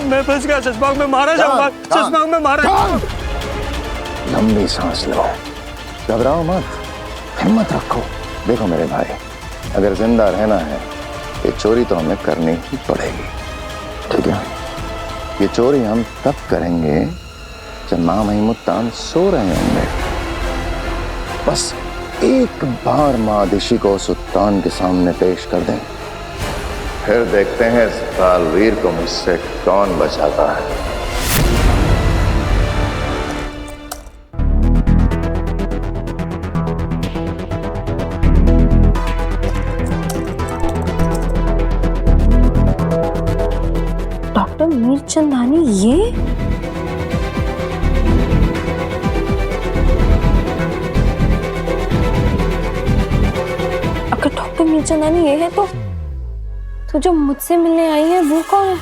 मैं फंस गया, चश्मा में मारा जाऊंगा, चश्मा में मारा। लंबी सांस लो, घबराओ मत, हिम्मत रखो। देखो मेरे भाई, अगर जिंदा रहना है ये चोरी तो हमें करनी ही पड़ेगी, ठीक है? ये चोरी हम तब करेंगे जब माँ महिमुत्तान सो रहे होंगे। बस एक बार माँ दिशी को सुल्तान के सामने पेश कर दें, फिर देखते हैं इस बालवीर को मुझसे कौन बचाता है। डॉक्टर मीरचंदानी, ये अगर डॉक्टर मीरचंदानी ये है तो जो मुझसे मिलने आई है वो कौन है?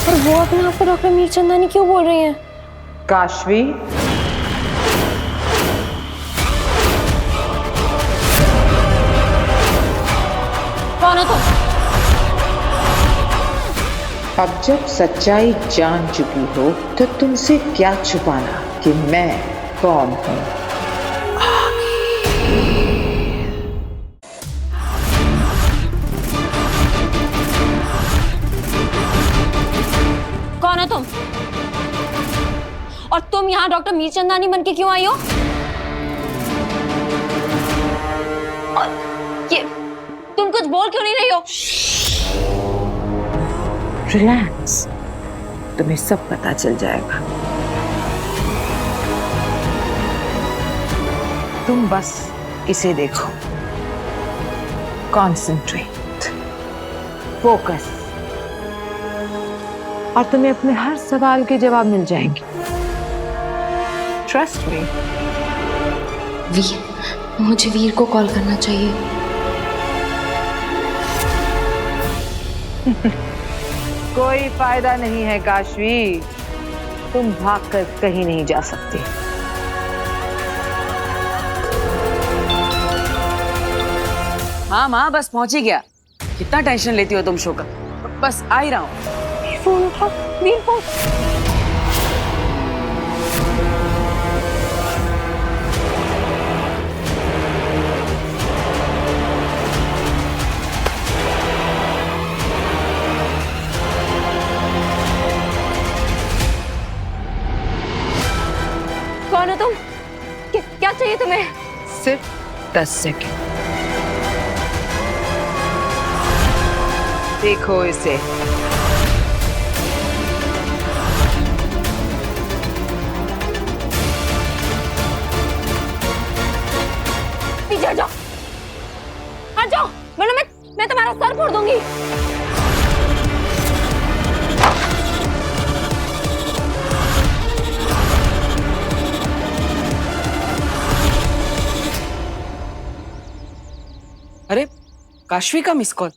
और वो अपने आप को डॉक्टर मीरचंदानी क्यों बोल रही है? काशवी, कौन हो तुम? अब जब सच्चाई जान चुकी हो तो तुमसे क्या छुपाना कि मैं कौन हूँ। कौन हो तुम? और तुम यहाँ डॉक्टर मीरचंदानी बन के क्यों आई हो? और ये तुम कुछ बोल क्यों नहीं रही हो? रिलैक्स, तुम्हें सब पता चल जाएगा। तुम बस इसे देखो, कॉन्सेंट्रेट, फोकस, और तुम्हें अपने हर सवाल के जवाब मिल जाएंगे। Trust me. वीर, मुझे वीर को कॉल करना चाहिए। कोई फायदा नहीं है काशवी, तुम भागकर कहीं नहीं जा सकती। हाँ माँ, बस पहुंच ही गया। कितना टेंशन लेती हो तुम शो का? बस आ ही रहा हूँ। फोन उठाओ, वीर फोन। कौन हो तुम? क्या चाहिए तुम्हें? सिर्फ 10 सेकंड। देखो इसे। पीछे हट जाओ, हट जाओ, वरना मैं तुम्हारा सर फोड़ दूंगी। अरे, काशवी का मिस कॉल।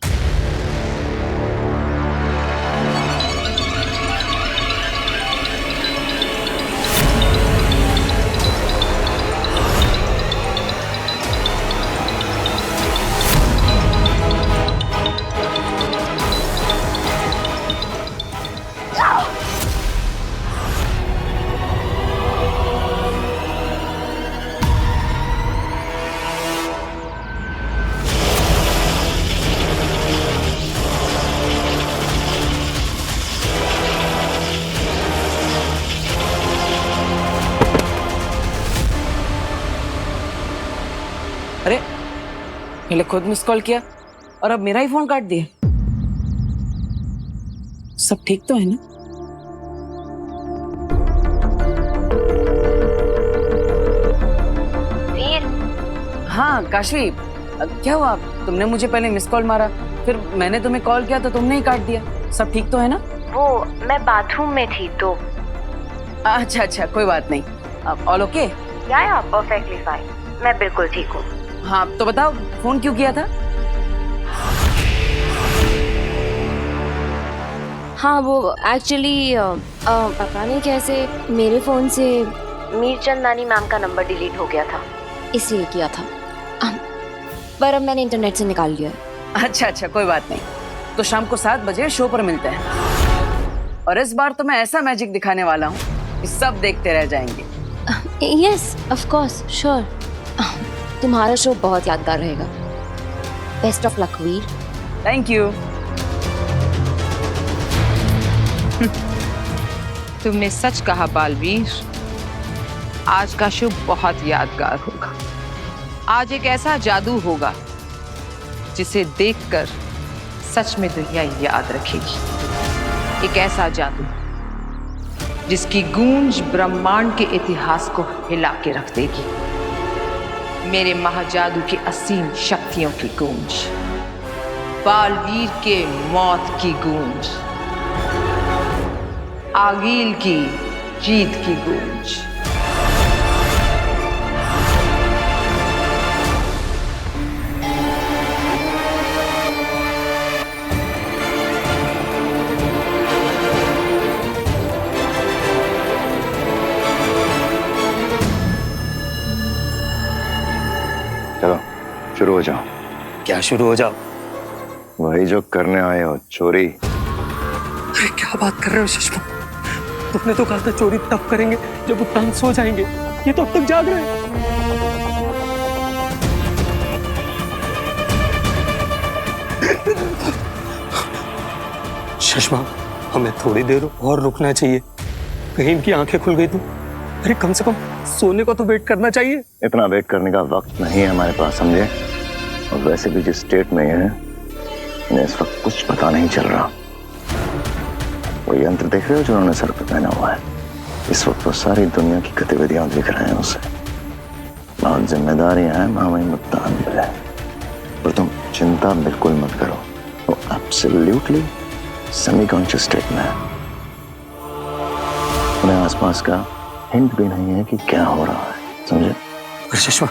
अरे, पहले खुद मिस कॉल किया और अब मेरा ही फोन काट दिया। सब ठीक तो है ना? वीर, हाँ काशवी, क्या हुआ? तुमने मुझे पहले मिस कॉल मारा, फिर मैंने तुम्हें कॉल किया तो तुमने ही काट दिया। सब ठीक तो है ना? वो मैं बाथरूम में थी तो। अच्छा अच्छा, कोई बात नहीं। All okay? या परफेक्टली फाइन, मैं बिल्कुल ठीक हूँ। हाँ तो बताओ, फोन क्यों किया था? हाँ वो एक्चुअली पता नहीं कैसे मेरे फ़ोन से मीरचंदानी मैम का नंबर डिलीट हो गया था, इसलिए किया था। पर अब मैंने इंटरनेट से निकाल लिया है। अच्छा अच्छा, कोई बात नहीं। तो शाम को 7 बजे शो पर मिलते हैं। और इस बार तो मैं ऐसा मैजिक दिखाने वाला हूँ कि सब देखते रह जाएंगे। Yes of course, sure. तुम्हारा शो बहुत यादगार रहेगा। Best of luck Veer. Thank you. तुमने सच कहा बालवीर, आज का शो बहुत यादगार होगा। आज एक ऐसा जादू होगा जिसे देखकर सच में दुनिया याद रखेगी। एक ऐसा जादू जिसकी गूंज ब्रह्मांड के इतिहास को हिला के रख देगी। मेरे महाजादू की असीम शक्तियों की गूंज, बालवीर के मौत की गूंज, आगील की जीत की गूंज। चलो शुरू हो जाओ। क्या शुरू हो जाओ? वही जो करने आए हो, चोरी। अरे क्या बात कर रहे हो सुषमा? तुमने तो कहा था चोरी तब करेंगे जब वो तंग सो जाएंगे। ये तो अब तक जाग रहे हैं। सुषमा, हमें थोड़ी देर और रुकना चाहिए। कहीं इनकी आंखें खुल गई तो? अरे कम से कम सोने को तो वेट करना चाहिए। इतना वेट करने का वक्त नहीं है हमारे पास, समझे? और वैसे भी जिस स्टेट में है, इन्हें इस वक्त कुछ पता नहीं चल रहा। वो यंत्र देख रहे हो जो उन्होंने सर पे पहना हुआ है? इस वक्त वो सारी दुनिया की गतिविधियां देख रहे हैं उसे। बहुत जिम्मेदारियां हैं मामई मुत्तान पे। और तुम चिंता बिल्कुल मत करो, वो एब्सोल्युटली सेमी कॉन्शियस स्टेट में है। उन्हें आसपास का हिंट भी नहीं है कि क्या हो रहा है, समझे? सुषमा,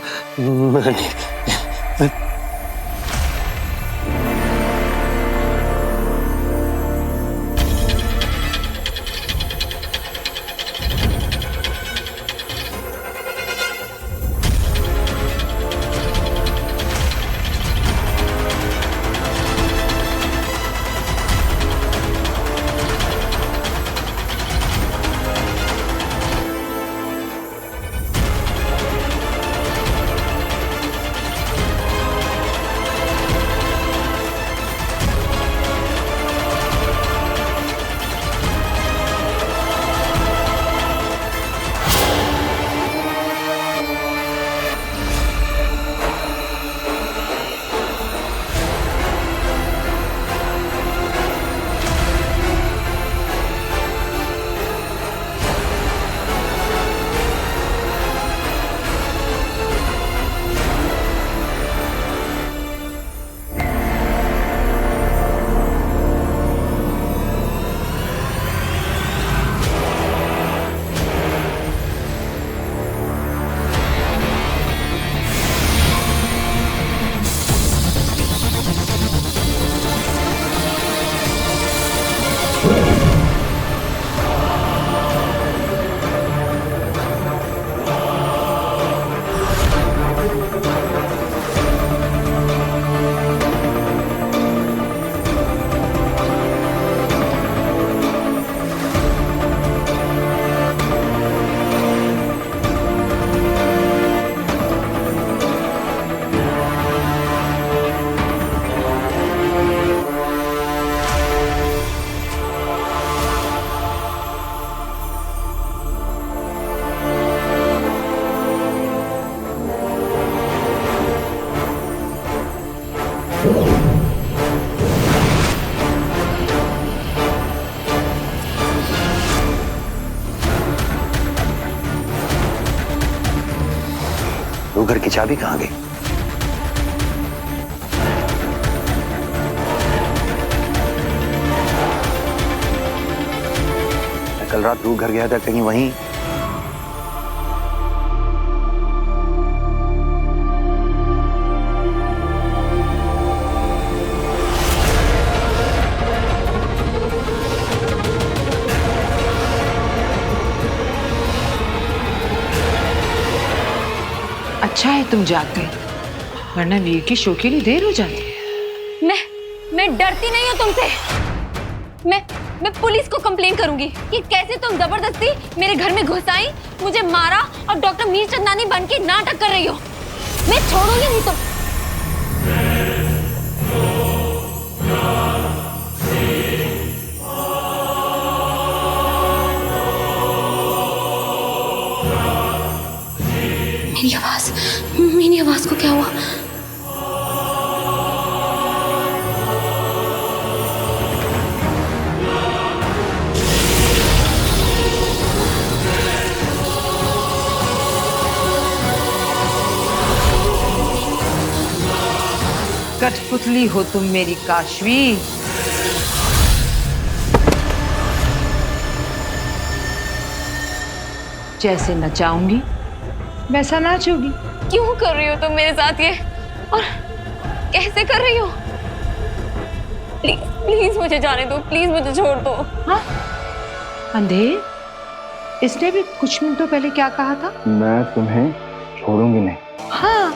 वो घर की चाबी कहाँ गई? मैं कल रात रू घर गया था, कहीं वहीं? अच्छा है तुम जाग गए, वरना वीर की शो के लिए देर हो जाती है। मैं डरती नहीं हूँ तुमसे। मैं पुलिस को कंप्लेन करूंगी कि कैसे तुम जबरदस्ती मेरे घर में घुस आई, मुझे मारा और डॉक्टर मीर चंदानी बन के नाटक कर रही हो। मैं छोड़ूंगी नहीं तुम। मेरी आवाज को क्या हुआ? कठपुतली हो तुम मेरी काशवी। जैसे नचाऊंगी वैसा नाचोगी। क्यों कर रही हो तुम मेरे साथ ये, और कैसे कर रही हो? प्लीज प्लीज मुझे जाने दो, प्लीज मुझे छोड़ दो। हाँ? अंधेर, इसने भी कुछ मिनटों पहले क्या कहा था? मैं तुम्हें छोड़ूंगी नहीं। हाँ,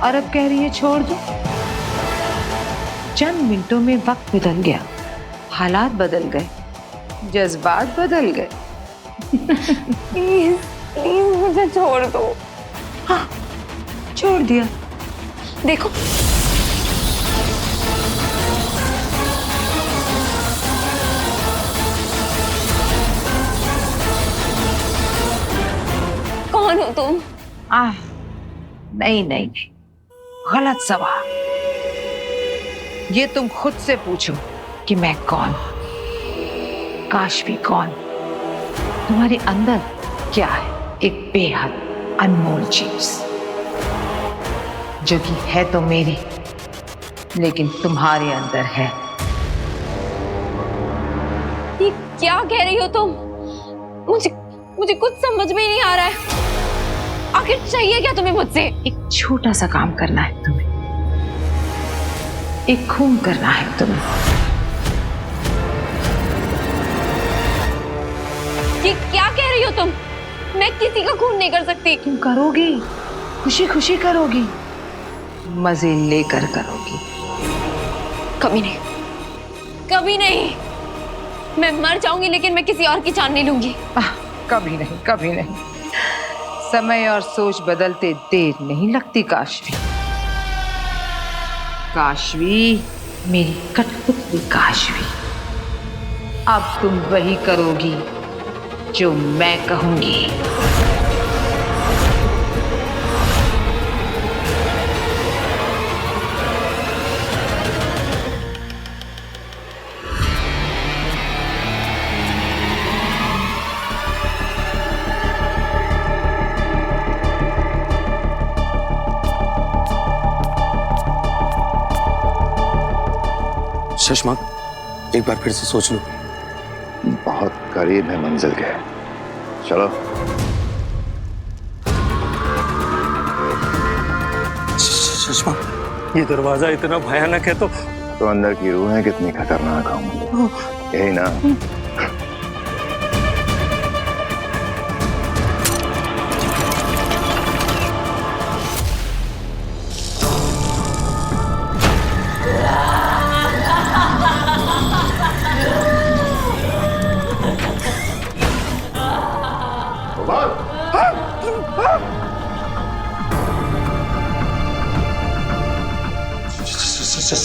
और अब कह रही है छोड़ दो। चंद मिनटों में वक्त बदल गया, हालात बदल गए, जज्बात बदल गए। प्लीज प्लीज मुझे छोड़ दो। हाँ, छोड़ दिया। देखो कौन हो तुम? नहीं, गलत सवाल। ये तुम खुद से पूछो कि मैं कौन, काशवी कौन। तुम्हारे अंदर क्या है? एक बेहद अनमोल चीज जो कि है तो मेरी, लेकिन तुम्हारे अंदर है। ये क्या कह रही हो तुम? मुझे कुछ समझ में ही नहीं आ रहा है। आखिर चाहिए क्या तुम्हें मुझसे? एक छोटा सा काम करना है तुम्हें, एक खून करना है तुम्हें। ये क्या कह रही हो तुम? मैं किसी का खून नहीं कर सकती। क्यों करोगी? खुशी खुशी करोगी, मजे लेकर करोगी। कभी नहीं, कभी नहीं। मैं मर जाऊंगी लेकिन मैं किसी और की जान नहीं लूंगी। कभी नहीं, कभी नहीं। समय और सोच बदलते देर नहीं लगती काशवी। काशवी, मेरी कठपुतली काशवी, अब तुम वही करोगी जो मैं कहूंगी। शशमाक, एक बार फिर से सोच लो। बहुत करीब है मंजिल के। चलो। शशमाक, ये दरवाजा इतना भयानक है तो अंदर की रूहें कितनी खतरनाक होंगी, यही ना?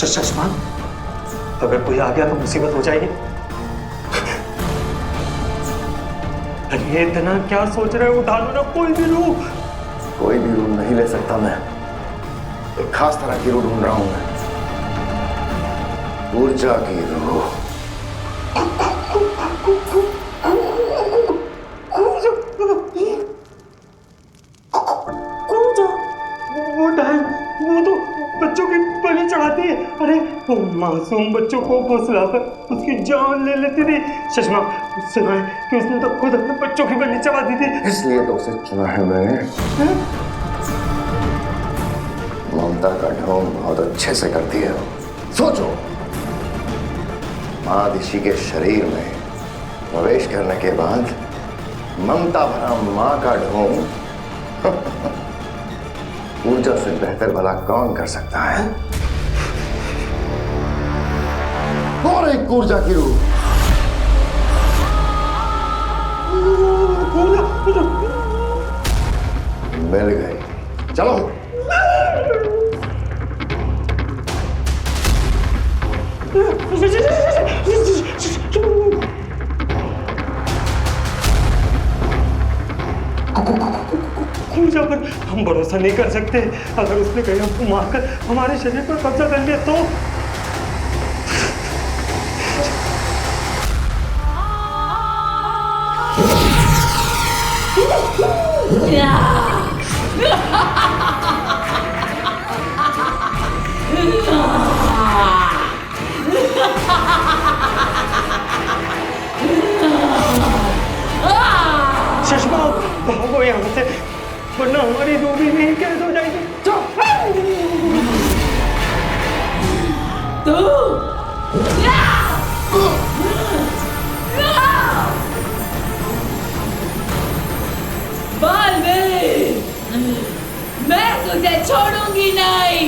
शशमाक, अगर कोई आ गया तो मुसीबत हो जाएगी। अरे इतना क्या सोच रहे हो? उठा लो ना कोई भी रूह। कोई भी रूह नहीं ले सकता मैं, एक खास तरह की रूह ढूंढ रहा हूं मैं, ऊर्जा की रूह। वो तो बच्चों की बलि चढ़ाती है। अरे वो मासूम बच्चों को फुसलाकर उसकी जान ले लेती थी। शशमा, सुना है कि उसने तो खुद अपने बच्चों की बलि चढ़ा दी थी। इसलिए तो उसे चुना है मैंने। ममता का ढोंग बहुत अच्छे से करती है। सोचो, महादिशी के शरीर में प्रवेश करने के बाद ममता भरा माँ का ढोंग ऊर्जा से बेहतर भला कौन कर सकता है? और एक ऊर्जा की रूह। मिल गई। चलो। ऊर्जा पर हम भरोसा नहीं कर सकते। अगर उसने कहीं हमको मारकर हमारे शरीर पर कब्जा कर लिया तो चश्मा भागो यहाँ से, वरना हमारी रूबी नहीं कैद हो जाएगी। मैं तुझे छोड़ूंगी नहीं।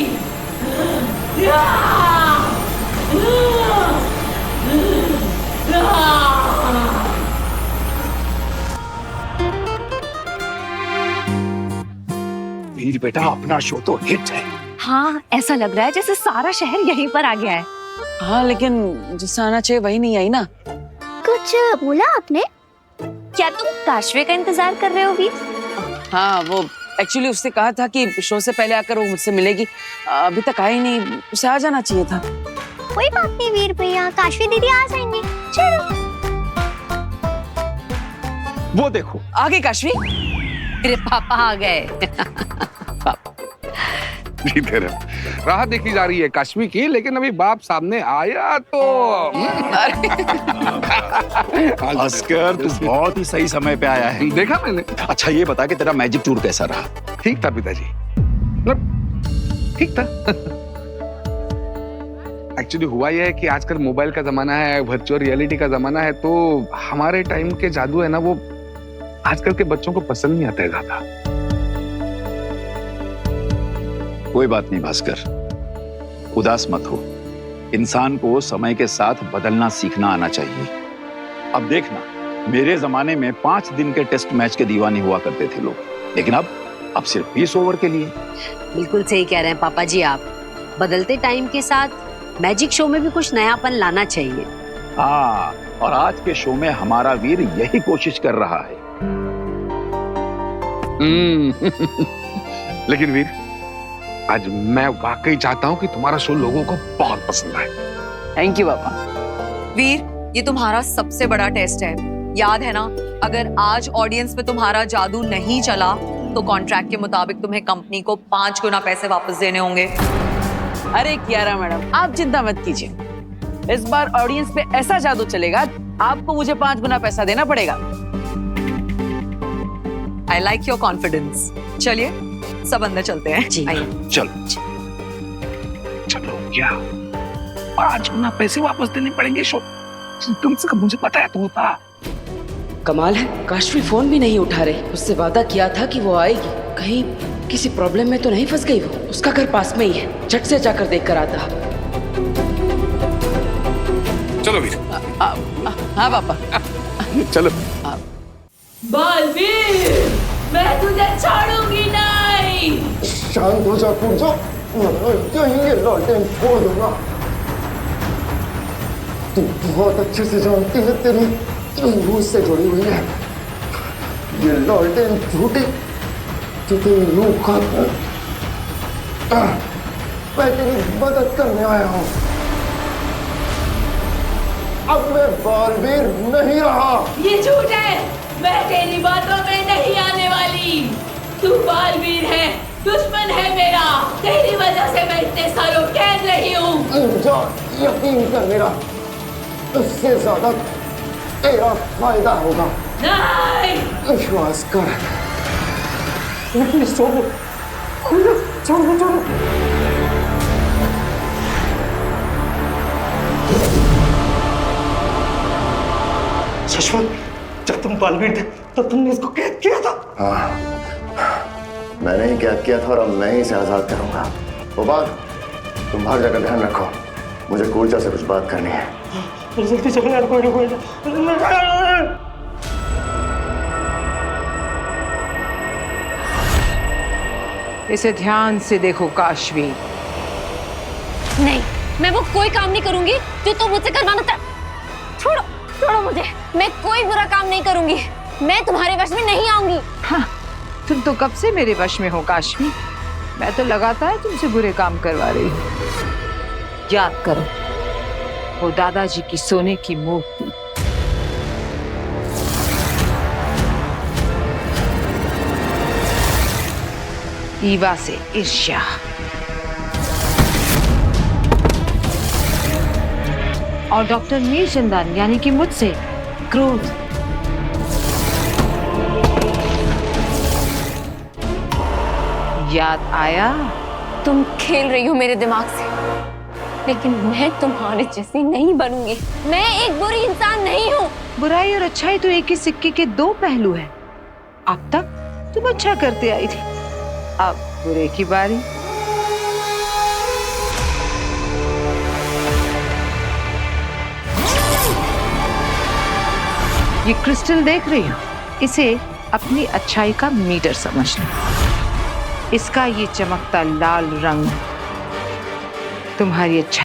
वीर बेटा, अपना शो तो हिट है। हाँ, ऐसा लग रहा है जैसे सारा शहर यहीं पर आ गया है। हाँ, लेकिन जिससे आना चाहिए वही नहीं आई ना। कुछ बोला आपने? क्या तुम काशवे का इंतजार कर रहे हो वीर? हाँ, वो एक्चुअली उससे कहा था कि शो से पहले आकर वो मुझसे मिलेगी। अभी तक आई नहीं, उसे आ जाना चाहिए था। कोई बात नहीं वीर भैया, काशवी दीदी आ जाएंगी। चलो। वो देखो आ गई काशवी। मेरे पापा आ गए। इधर राह देखी जा रही है काश्मी की, लेकिन अभी बाप सामने आया तो भास्कर, तू बहुत ही सही समय पे आया है। देखा मैंने। अच्छा ये बता कि तेरा मैजिक टूर कैसा रहा? ठीक था पिताजी, मतलब ठीक था। एक्चुअली हुआ यह है कि आजकल मोबाइल का जमाना है, वर्चुअल रियलिटी का जमाना है, तो हमारे टाइम के जादू है ना, वो आजकल के बच्चों को पसंद नहीं आता है ज्यादा। कोई बात नहीं भास्कर, उदास मत हो। इंसान को समय के साथ बदलना सीखना आना चाहिए। अब देखना, मेरे जमाने में 5 दिन के टेस्ट मैच के दीवाने हुआ करते थे लोग, लेकिन अब सिर्फ 20 ओवर के लिए। बिल्कुल सही कह रहे हैं पापा जी आप। बदलते टाइम के साथ मैजिक शो में भी कुछ नयापन लाना चाहिए। हाँ, और आज के शो में हमारा वीर यही कोशिश कर रहा है। लेकिन वीर, आज मैं वाकई चाहता हूँ कि तुम्हारा शो लोगों को बहुत पसंद आए। थैंक यू पापा। वीर, ये तुम्हारा सबसे बड़ा टेस्ट है, याद है ना? अगर आज ऑडियंस में तुम्हारा जादू नहीं चला तो कॉन्ट्रैक्ट के मुताबिक तुम्हें कंपनी को 5 गुना पैसे वापस देने होंगे। अरे कियारा मैडम, आप चिंता मत कीजिए। इस बार ऑडियंस पे ऐसा जादू चलेगा, आपको मुझे 5 गुना पैसा देना पड़ेगा। I like your confidence. चलिए सब अंदर चलते हैं। जी। आइए। चलो चलो, क्या 5 गुना पैसे वापस देने पड़ेंगे? शो कम से कम मुझे पता है तो होता। कमाल है, काशवी फोन भी नहीं उठा रही। उससे वादा किया था कि वो आएगी। कहीं किसी प्रॉब्लम में तो नहीं फंस गई वो? उसका घर पास में ही है, झट से जाकर देख कर आता। चलो वीर। हाँ पापा। चलो। बालवीर, मैं तुझे छोड़ूंगी नहीं। शांत हो जा पूजा, वरना ये लौटें छोड़ दूंगा। तू बहुत अच्छे से जानती है, तेरी रूह से जुड़ी हुई है। ये लौटें झूठी जो तेरी रूह का, मैं तेरी मदद करने आया हूँ। अब मैं बालवीर नहीं रहा। ये झूठ है, मैं तेरी बातों में नहीं आने वाली। तू बालवीर है, दुश्मन है मेरा। तेरी वजह से मैं इतने सालों कैद रही हूँ। जा, यकीन कर मेरा, उससे ज्यादा तेरा फायदा होगा। नहीं, विश्वास कर। प्लीज छोड़ो, छोड़ो छोड़ो। शश्वत, जब तुम बालवीर थे तब तुमने इसको कैद किया था। हाँ, मैंने ही कैद किया था और अब मैं ही इसे आजाद करूंगा। गोपाल, तुम बाहर जाकर ध्यान रखो, मुझे कूलचा से कुछ बात करनी है। जल्दी चलो यार, कोई ना। इसे ध्यान से देखो काशवी। नहीं, मैं वो कोई काम नहीं करूंगी जो तुम मुझसे करवाना छोड़ो, छोड़ो मुझे। मैं कोई बुरा काम नहीं करूंगी। मैं तुम्हारे वश में नहीं आऊंगी। हाँ, तुम तो कब से मेरे वश में हो काशवी। मैं तो लगातार तुमसे बुरे काम करवा रही हूँ। याद करो वो दादाजी की सोने की मूर्ति, ईवा से ईर्ष्या, और डॉक्टर मीरचंदानी यानी कि मुझसे क्रोध। याद आया? तुम खेल रही हो मेरे दिमाग से, लेकिन मैं तुम्हारे जैसी नहीं बनूंगी। मैं एक बुरी इंसान नहीं हूँ। बुराई और अच्छाई तो एक ही सिक्के के दो पहलू हैं। अब तक तुम अच्छा करते आई थी, अब बुरे की बारी। ये क्रिस्टल देख रही हो, इसे अपनी अच्छाई का मीटर समझना। इसका ये चमकता लाल रंग तुम्हारी अच्छाई